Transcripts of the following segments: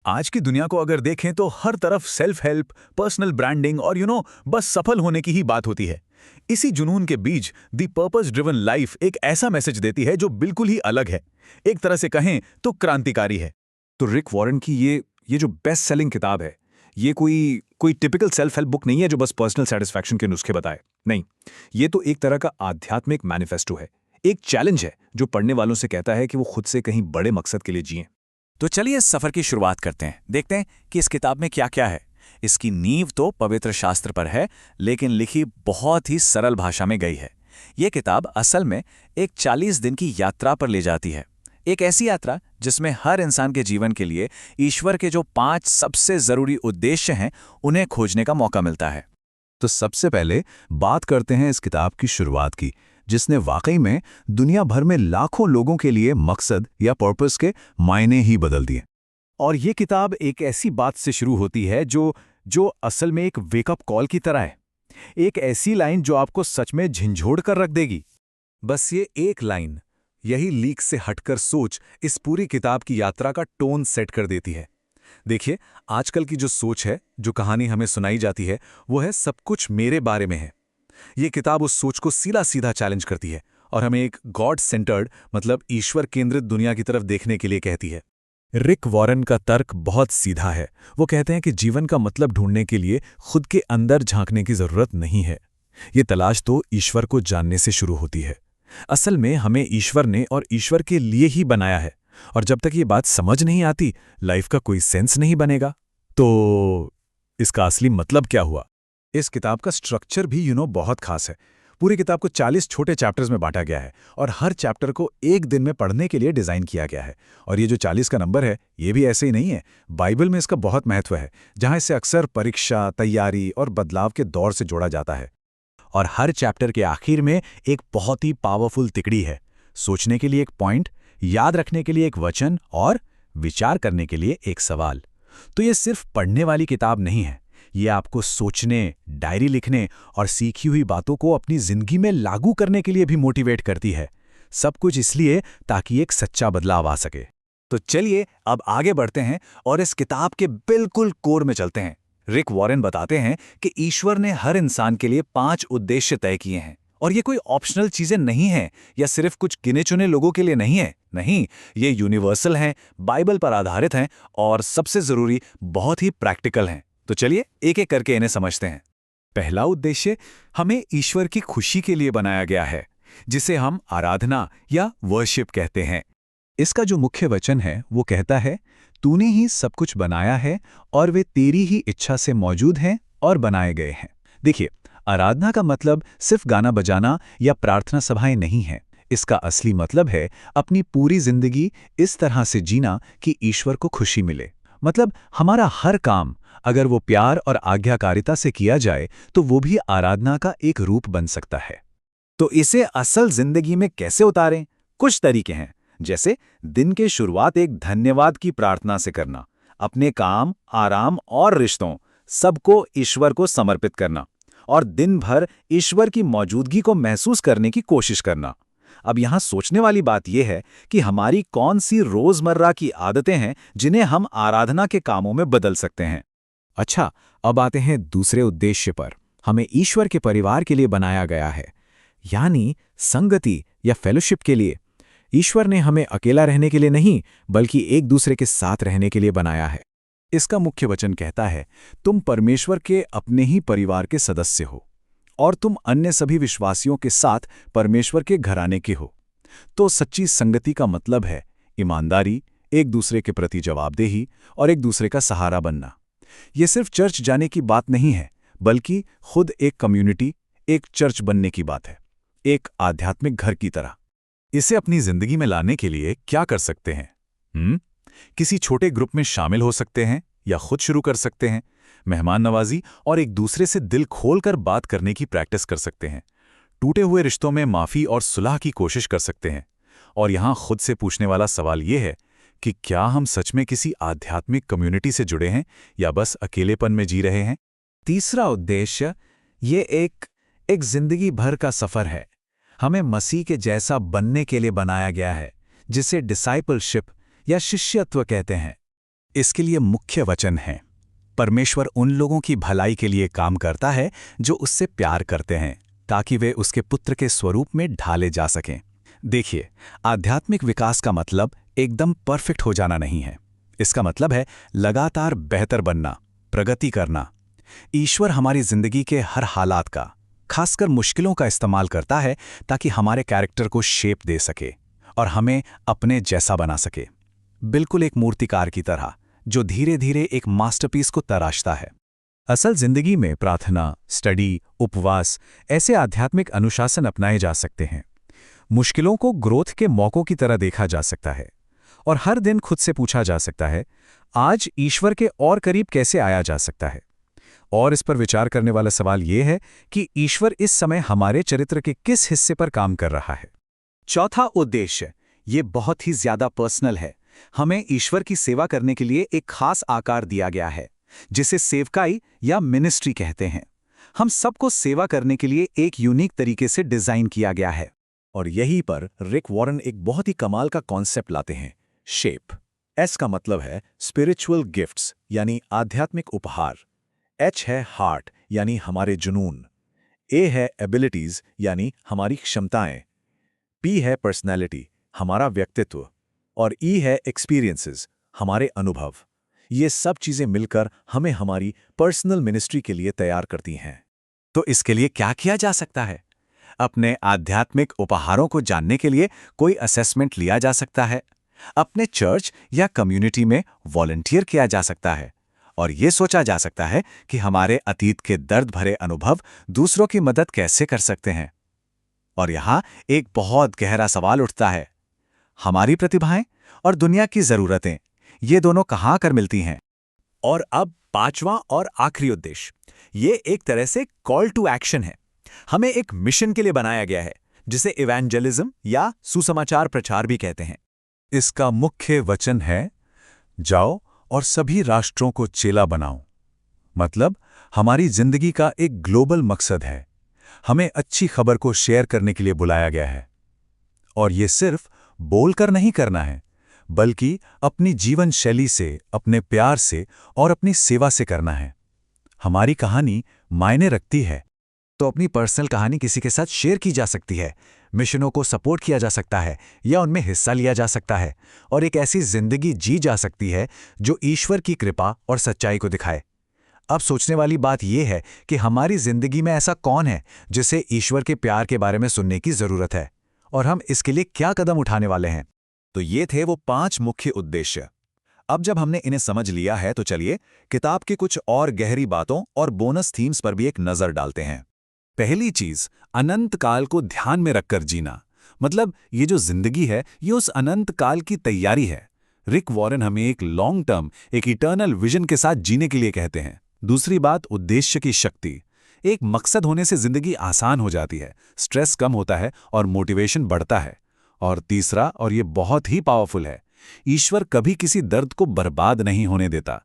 आज की दुनिया को अगर देखें तो हर तरफ सेल्फ हेल्प, पर्सनल ब्रांडिंग और बस सफल होने की ही बात होती है। इसी जुनून के बीच दी पर्पस ड्रिवन लाइफ एक ऐसा मैसेज देती है जो बिल्कुल ही अलग है, एक तरह से कहें तो क्रांतिकारी है। तो रिक वॉरेन की ये जो बेस्ट सेलिंग किताब है, ये कोई टिपिकल सेल्फ हेल्प बुक नहीं है जो बस पर्सनल सेटिस्फैक्शन के नुस्खे बताए। नहीं, ये तो एक तरह का आध्यात्मिक मैनिफेस्टो है, एक चैलेंज है जो पढ़ने वालों से कहता है कि वो खुद से कहीं बड़े मकसद के लिए जिएं। तो चलिए इस सफर की शुरुआत करते हैं, देखते हैं कि इस किताब में क्या क्या है। इसकी नींव तो पवित्र शास्त्र पर है, लेकिन लिखी बहुत ही सरल भाषा में गई है। ये किताब असल में एक 40 दिन की यात्रा पर ले जाती है, एक ऐसी यात्रा जिसमें हर इंसान के जीवन के लिए ईश्वर के जो 5 सबसे जरूरी उद्देश्य हैं उन्हें खोजने का मौका मिलता है। तो सबसे पहले बात करते हैं इस किताब की शुरुआत की, जिसने वाकई में दुनिया भर में लाखों लोगों के लिए मकसद या पर्पस के मायने ही बदल दिए। और ये किताब एक ऐसी बात से शुरू होती है जो असल में एक वेकअप कॉल की तरह है। एक ऐसी लाइन जो आपको सच में झंझोड़ कर रख देगी। बस ये एक लाइन, यही लीक से हटकर सोच इस पूरी किताब की यात्रा का टोन सेट कर देती है। देखिए, आजकल की जो सोच है, जो कहानी हमें सुनाई जाती है, वो है सब कुछ मेरे बारे में है। ये किताब उस सोच को सीधा सीधा चैलेंज करती है और हमें एक गॉड सेंटर्ड, मतलब ईश्वर केंद्रित दुनिया की तरफ देखने के लिए कहती है। रिक वॉरेन का तर्क बहुत सीधा है। वो कहते हैं कि जीवन का मतलब ढूंढने के लिए खुद के अंदर झांकने की जरूरत नहीं है। ये तलाश तो ईश्वर को जानने से शुरू होती है। असल में हमें ईश्वर ने और ईश्वर के लिए ही बनाया है, और जब तक ये बात समझ नहीं आती, लाइफ का कोई सेंस नहीं बनेगा। तो इसका असली मतलब क्या हुआ? इस किताब का स्ट्रक्चर भी बहुत खास है। पूरी किताब को 40 छोटे चैप्टर्स में बांटा गया है और हर चैप्टर को एक दिन में पढ़ने के लिए डिज़ाइन किया गया है। और ये जो 40 का नंबर है, ये भी ऐसे ही नहीं है। बाइबल में इसका बहुत महत्व है, जहां इसे अक्सर परीक्षा, तैयारी और बदलाव के दौर से जोड़ा जाता है। और हर चैप्टर के आखिर में एक बहुत ही पावरफुल तिकड़ी है, सोचने के लिए एक पॉइंट, याद रखने के लिए एक वचन और विचार करने के लिए एक सवाल। तो ये सिर्फ पढ़ने वाली किताब नहीं है, ये आपको सोचने, डायरी लिखने और सीखी हुई बातों को अपनी जिंदगी में लागू करने के लिए भी मोटिवेट करती है। सब कुछ इसलिए ताकि एक सच्चा बदलाव आ सके। तो चलिए अब आगे बढ़ते हैं और इस किताब के बिल्कुल कोर में चलते हैं। रिक वॉरेन बताते हैं कि ईश्वर ने हर इंसान के लिए 5 उद्देश्य तय किए हैं, और ये कोई ऑप्शनल चीजें नहीं हैं या सिर्फ कुछ गिने चुने लोगों के लिए नहीं है। नहीं, ये यूनिवर्सल हैं, बाइबल पर आधारित हैं और सबसे जरूरी, बहुत ही प्रैक्टिकल हैं। तो चलिए एक एक करके इन्हें समझते हैं। पहला उद्देश्य हमें ईश्वर की खुशी के लिए बनाया गया है, जिसे हम आराधना या वर्शिप कहते हैं। इसका जो मुख्य वचन है वो कहता है, तूने ही सब कुछ बनाया है और वे तेरी ही इच्छा से मौजूद हैं और बनाए गए हैं। देखिए, आराधना का मतलब सिर्फ गाना बजाना या प्रार्थना सभाएं नहीं है। इसका असली मतलब है अपनी पूरी जिंदगी इस तरह से जीना कि ईश्वर को खुशी मिले। मतलब हमारा हर काम अगर वो प्यार और आज्ञाकारिता से किया जाए तो वो भी आराधना का एक रूप बन सकता है। तो इसे असल जिंदगी में कैसे उतारें? कुछ तरीके हैं, जैसे दिन के शुरुआत एक धन्यवाद की प्रार्थना से करना, अपने काम, आराम और रिश्तों सबको ईश्वर को समर्पित करना, और दिन भर ईश्वर की मौजूदगी को महसूस करने की कोशिश करना। अब यहाँ सोचने वाली बात यह है कि हमारी कौन सी रोजमर्रा की आदतें हैं जिन्हें हम आराधना के कामों में बदल सकते हैं। अच्छा, अब आते हैं दूसरे उद्देश्य पर। हमें ईश्वर के परिवार के लिए बनाया गया है, यानी संगति या फेलोशिप के लिए। ईश्वर ने हमें अकेला रहने के लिए नहीं, बल्कि एक दूसरे के साथ रहने के लिए बनाया है। इसका मुख्य वचन कहता है, तुम परमेश्वर के अपने ही परिवार के सदस्य हो और तुम अन्य सभी विश्वासियों के साथ परमेश्वर के घराने के हो। तो सच्ची संगति का मतलब है ईमानदारी, एक दूसरे के प्रति जवाबदेही और एक दूसरे का सहारा बनना। ये सिर्फ चर्च जाने की बात नहीं है, बल्कि खुद एक कम्युनिटी, एक चर्च बनने की बात है, एक आध्यात्मिक घर की तरह। इसे अपनी जिंदगी में लाने के लिए क्या कर सकते हैं? किसी छोटे ग्रुप में शामिल हो सकते हैं या खुद शुरू कर सकते हैं। मेहमान नवाजी और एक दूसरे से दिल खोलकर बात करने की प्रैक्टिस कर सकते हैं। टूटे हुए रिश्तों में माफी और सुलह की कोशिश कर सकते हैं। और यहाँ खुद से पूछने वाला सवाल ये है कि क्या हम सच में किसी आध्यात्मिक कम्युनिटी से जुड़े हैं या बस अकेलेपन में जी रहे हैं? तीसरा उद्देश्य ये एक जिंदगी भर का सफर है। हमें मसीह के जैसा बनने के लिए बनाया गया है, जिसे डिसाइपलशिप या शिष्यत्व कहते हैं। इसके लिए मुख्य वचन हैं, परमेश्वर उन लोगों की भलाई के लिए काम करता है जो उससे प्यार करते हैं, ताकि वे उसके पुत्र के स्वरूप में ढाले जा सकें। देखिए, आध्यात्मिक विकास का मतलब एकदम परफेक्ट हो जाना नहीं है। इसका मतलब है लगातार बेहतर बनना, प्रगति करना। ईश्वर हमारी जिंदगी के हर हालात का, खासकर मुश्किलों का इस्तेमाल करता है ताकि हमारे कैरेक्टर को शेप दे सके और हमें अपने जैसा बना सके, बिल्कुल एक मूर्तिकार की तरह जो धीरे धीरे एक मास्टरपीस को तराशता है। असल जिंदगी में प्रार्थना, स्टडी, उपवास ऐसे आध्यात्मिक अनुशासन अपनाए जा सकते हैं। मुश्किलों को ग्रोथ के मौकों की तरह देखा जा सकता है और हर दिन खुद से पूछा जा सकता है, आज ईश्वर के और करीब कैसे आया जा सकता है। और इस पर विचार करने वाला सवाल यह है कि ईश्वर इस समय हमारे चरित्र के किस हिस्से पर काम कर रहा है। चौथा उद्देश्य, ये बहुत ही ज्यादा पर्सनल है। हमें ईश्वर की सेवा करने के लिए एक खास आकार दिया गया है, जिसे सेवकाई या मिनिस्ट्री कहते हैं। हम सबको सेवा करने के लिए एक यूनिक तरीके से डिजाइन किया गया है। और यहीं पर रिक वॉरेन एक बहुत ही कमाल का कॉन्सेप्ट लाते हैं, शेप। एस का मतलब है स्पिरिचुअल गिफ्ट्स यानी आध्यात्मिक उपहार। एच है हार्ट यानी हमारे जुनून। ए है एबिलिटीज यानी हमारी क्षमताएं। पी है पर्सनैलिटी, हमारा व्यक्तित्व। और ई है एक्सपीरियंसेस, हमारे अनुभव। ये सब चीजें मिलकर हमें हमारी पर्सनल मिनिस्ट्री के लिए तैयार करती हैं। तो इसके लिए क्या किया जा सकता है? अपने आध्यात्मिक उपहारों को जानने के लिए कोई असेसमेंट लिया जा सकता है। अपने चर्च या कम्युनिटी में वॉलंटियर किया जा सकता है और ये सोचा जा सकता है कि हमारे अतीत के दर्द भरे अनुभव दूसरों की मदद कैसे कर सकते हैं। और यहाँ एक बहुत गहरा सवाल उठता है, हमारी प्रतिभाएं और दुनिया की जरूरतें, ये दोनों कहाँ कर मिलती हैं? और अब पांचवां और आखिरी उद्देश्य, ये एक तरह से कॉल टू एक्शन है। हमें एक मिशन के लिए बनाया गया है, जिसे इवेंजलिज्म या सुसमाचार प्रचार भी कहते हैं। इसका मुख्य वचन है, जाओ और सभी राष्ट्रों को चेला बनाओ। मतलब हमारी जिंदगी का एक ग्लोबल मकसद है। हमें अच्छी खबर को शेयर करने के लिए बुलाया गया है। और ये सिर्फ बोलकर नहीं करना है, बल्कि अपनी जीवन शैली से, अपने प्यार से और अपनी सेवा से करना है। हमारी कहानी मायने रखती है। तो अपनी पर्सनल कहानी किसी के साथ शेयर की जा सकती है, मिशनों को सपोर्ट किया जा सकता है या उनमें हिस्सा लिया जा सकता है, और एक ऐसी जिंदगी जी जा सकती है जो ईश्वर की कृपा और सच्चाई को दिखाए। अब सोचने वाली बात यह है कि हमारी जिंदगी में ऐसा कौन है जिसे ईश्वर के प्यार के बारे में सुनने की जरूरत है, और हम इसके लिए क्या कदम उठाने वाले हैं। तो ये थे वो 5 मुख्य उद्देश्य। अब जब हमने इन्हें समझ लिया है तो चलिए किताब की कुछ और गहरी बातों और बोनस थीम्स पर भी एक नजर डालते हैं। पहली चीज, अनंत काल को ध्यान में रखकर जीना। मतलब ये जो जिंदगी है, ये उस अनंत काल की तैयारी है। रिक वॉरेन हमें एक लॉन्ग टर्म, एक इटर्नल विजन के साथ जीने के लिए कहते हैं। दूसरी बात, उद्देश्य की शक्ति। एक मकसद होने से जिंदगी आसान हो जाती है, स्ट्रेस कम होता है और मोटिवेशन बढ़ता है। और तीसरा, और ये बहुत ही पावरफुल है, ईश्वर कभी किसी दर्द को बर्बाद नहीं होने देता।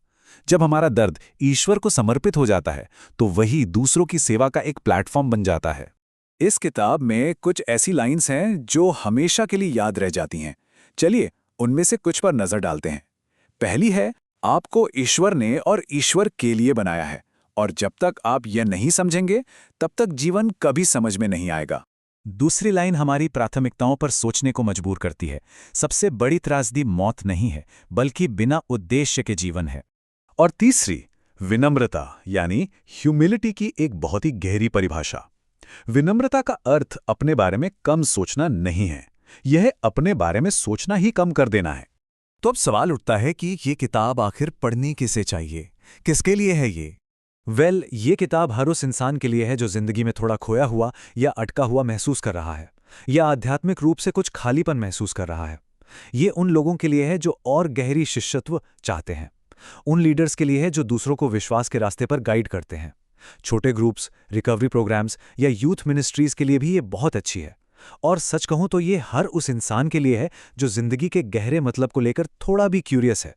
जब हमारा दर्द ईश्वर को समर्पित हो जाता है तो वही दूसरों की सेवा का एक प्लेटफॉर्म बन जाता है। इस किताब में कुछ ऐसी लाइंस हैं जो हमेशा के लिए याद रह जाती हैं। चलिए उनमें से कुछ पर नजर डालते हैं। पहली है, आपको ईश्वर ने और ईश्वर के लिए बनाया है, और जब तक आप यह नहीं समझेंगे तब तक जीवन कभी समझ में नहीं आएगा। दूसरी लाइन हमारी प्राथमिकताओं पर सोचने को मजबूर करती है। सबसे बड़ी त्रासदी मौत नहीं है, बल्कि बिना उद्देश्य के जीवन है। और तीसरी, विनम्रता यानी ह्यूमिलिटी की एक बहुत ही गहरी परिभाषा। विनम्रता का अर्थ अपने बारे में कम सोचना नहीं है, यह अपने बारे में सोचना ही कम कर देना है। तो अब सवाल उठता है कि ये किताब आखिर पढ़नी किसे चाहिए, किसके लिए है ये? ये किताब हर उस इंसान के लिए है जो जिंदगी में थोड़ा खोया हुआ या अटका हुआ महसूस कर रहा है, या आध्यात्मिक रूप से कुछ खालीपन महसूस कर रहा है। ये उन लोगों के लिए है जो और गहरी शिष्यत्व चाहते हैं, उन लीडर्स के लिए है जो दूसरों को विश्वास के रास्ते पर गाइड करते हैं। छोटे ग्रुप्स, रिकवरी प्रोग्राम्स या यूथ मिनिस्ट्रीज के लिए भी ये बहुत अच्छी है। और सच कहूं तो ये हर उस इंसान के लिए है जो जिंदगी के गहरे मतलब को लेकर थोड़ा भी क्यूरियस है।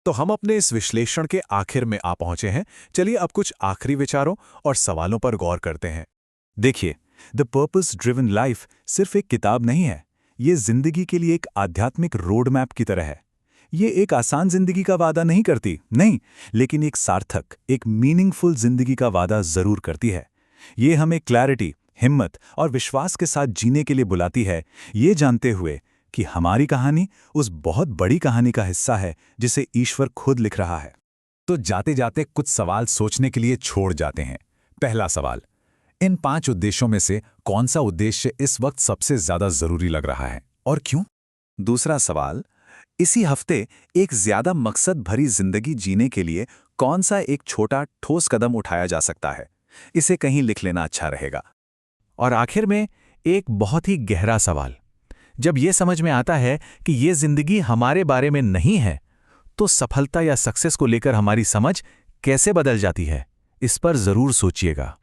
तो हम अपने इस विश्लेषण के आखिर में आ पहुंचे हैं। चलिए अब कुछ आखिरी विचारों और सवालों पर गौर करते हैं। देखिए, द पर्पस ड्रिवन लाइफ सिर्फ एक किताब नहीं है, ये जिंदगी के लिए एक आध्यात्मिक रोड मैप की तरह है। ये एक आसान जिंदगी का वादा नहीं करती, नहीं, लेकिन एक सार्थक, एक मीनिंगफुल जिंदगी का वादा जरूर करती है। ये हमें क्लैरिटी, हिम्मत और विश्वास के साथ जीने के लिए बुलाती है, ये जानते हुए कि हमारी कहानी उस बहुत बड़ी कहानी का हिस्सा है जिसे ईश्वर खुद लिख रहा है। तो जाते जाते कुछ सवाल सोचने के लिए छोड़ जाते हैं। पहला सवाल, इन 5 उद्देश्यों में से कौन सा उद्देश्य इस वक्त सबसे ज्यादा जरूरी लग रहा है और क्यों? दूसरा सवाल, इसी हफ्ते एक ज्यादा मकसद भरी जिंदगी जीने के लिए कौन सा एक छोटा ठोस कदम उठाया जा सकता है? इसे कहीं लिख लेना अच्छा रहेगा। और आखिर में एक बहुत ही गहरा सवाल, जब ये समझ में आता है कि ये जिंदगी हमारे बारे में नहीं है, तो सफलता या सक्सेस को लेकर हमारी समझ कैसे बदल जाती है? इस पर जरूर सोचिएगा।